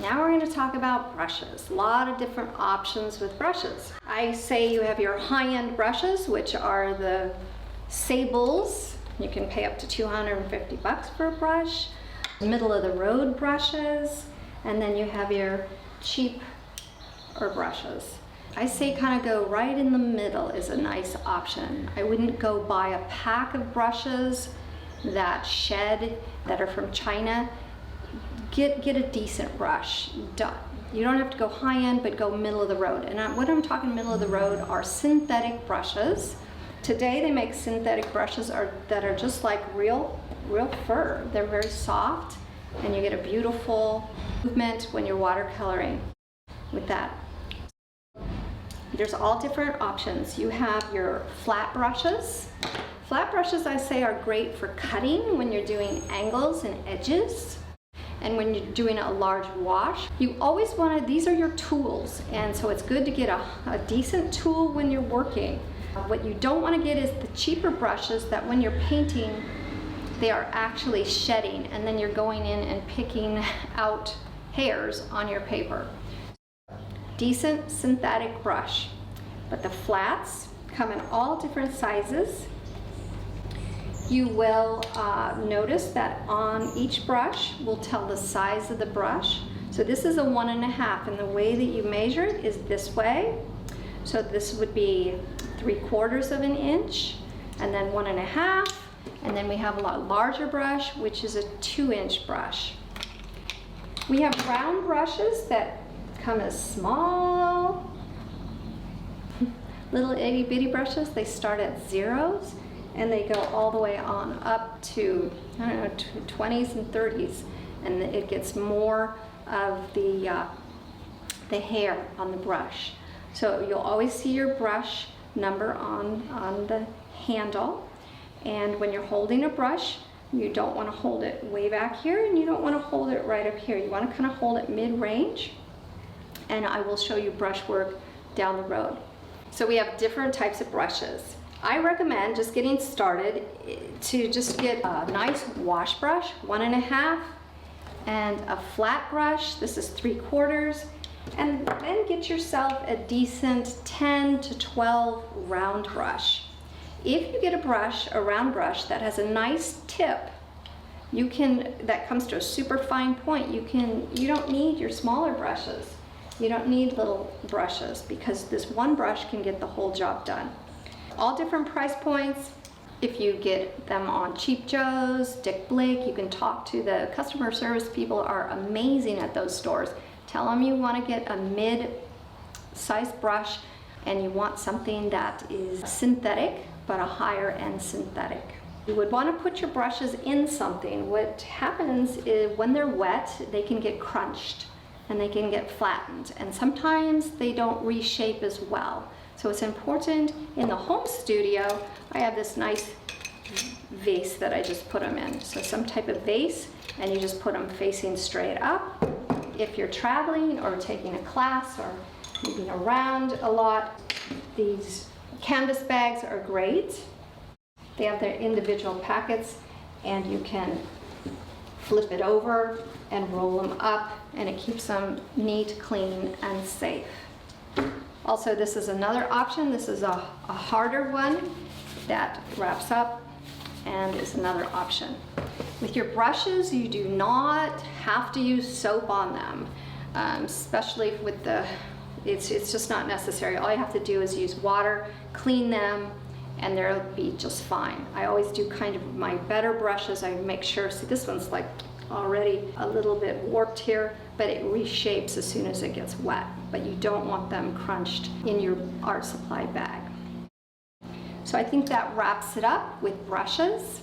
Now we're going to talk about brushes. A lot of different options with brushes. I say you have your high-end brushes, which are the Sables. You can pay up to $250 for a brush. Middle of the road brushes, and then you have your cheaper brushes. I say kind of go right in the middle is a nice option. I wouldn't go buy a pack of brushes that shed, that are from China. Get a decent brush. You don't have to go high end, but go middle of the road. And what I'm talking middle of the road are synthetic brushes. Today they make synthetic brushes that are just like real fur. They're very soft, and you get a beautiful movement when you're watercoloring with that. There's all different options. You have your flat brushes. Flat brushes, I say, are great for cutting when you're doing angles and edges. And when you're doing a large wash, you always want to, these are your tools, and so it's good to get a decent tool when you're working. What you don't want to get is the cheaper brushes that when you're painting, they are actually shedding, and then you're going in and picking out hairs on your paper. Decent synthetic brush, but the flats come in all different sizes. You will notice that on each brush will tell the size of the brush. So this is a 1.5, and the way that you measure it is this way. So this would be 3/4 of an inch, and then 1.5, and then we have a lot larger brush, which is a 2-inch brush. We have round brushes that come as small little itty bitty brushes. They start at 0s and they go all the way on up to, I don't know, 20s and 30s, and it gets more of the hair on the brush. So you'll always see your brush number on the handle, and when you're holding a brush, you don't want to hold it way back here, and you don't want to hold it right up here. You want to kind of hold it mid-range, and I will show you brush work down the road. So we have different types of brushes. I recommend just getting started to just get a nice wash brush, 1.5, and a flat brush. This is 3/4, and then get yourself a decent 10 to 12 round brush. If you get a round brush that has a nice tip, that comes to a super fine point, you don't need your smaller brushes. You don't need little brushes, because this one brush can get the whole job done. All different price points. If you get them on Cheap Joe's, Dick Blick, you can talk to the customer service people, are amazing at those stores. Tell them you want to get a mid-sized brush and you want something that is synthetic, but a higher end synthetic. You would want to put your brushes in something. What happens is when they're wet, they can get crunched and they can get flattened, and sometimes they don't reshape as well. So it's important in the home studio. I have this nice vase that I just put them in. So some type of vase, and you just put them facing straight up. If you're traveling or taking a class or moving around a lot, these canvas bags are great. They have their individual packets, and you can flip it over and roll them up, and it keeps them neat, clean, and safe. Also, this is another option. This is a harder one that wraps up and is another option. With your brushes, you do not have to use soap on them, especially with it's just not necessary. All you have to do is use water, clean them, and they'll be just fine. I always do kind of my better brushes. I make sure, see, this one's like already a little bit warped here, but it reshapes as soon as it gets wet. But you don't want them crunched in your art supply bag. So I think that wraps it up with brushes.